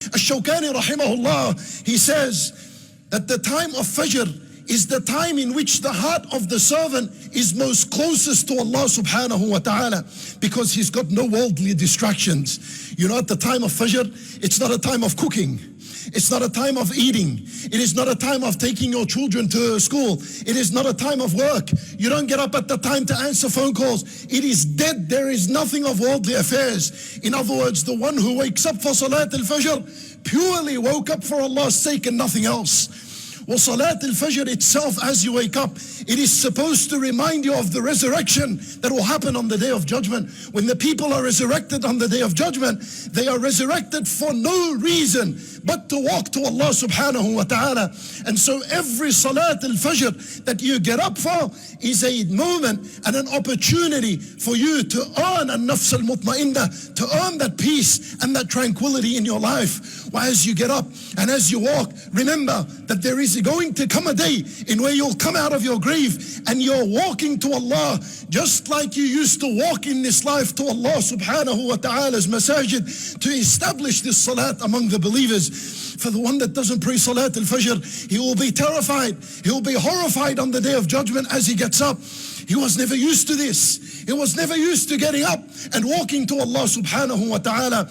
Ash-Shawkani rahimahullah, he says that the time of Fajr is the time in which the heart of the servant is most closest to Allah subhanahu wa ta'ala, because he's got no worldly distractions. You know, at the time of Fajr, it's not a time of cooking. It's not a time of eating. It is not a time of taking your children to school. It is not a time of work. You don't get up at the time to answer phone calls. It is dead. There is nothing of worldly affairs. In other words, the one who wakes up for Salat al-Fajr purely woke up for Allah's sake and nothing else. Well, Salat al-Fajr itself, as you wake up, it is supposed to remind you of the resurrection that will happen on the Day of Judgment. When the people are resurrected on the Day of Judgment, they are resurrected for no reason but to walk to Allah subhanahu wa ta'ala. And so every Salat al-Fajr that you get up for is a moment and an opportunity for you to earn an-nafs al-mutma'inna, to earn that peace and that tranquility in your life. Well, as you get up and as you walk, remember that there is going to come a day in where you'll come out of your grave and you're walking to Allah just like you used to walk in this life to Allah subhanahu wa ta'ala's masajid to establish this salat among the believers. For the one that doesn't pray Salat al-Fajr, he will be terrified, he will be horrified on the Day of Judgment as he gets up. He was never used to this. He was never used to getting up and walking to Allah subhanahu wa ta'ala.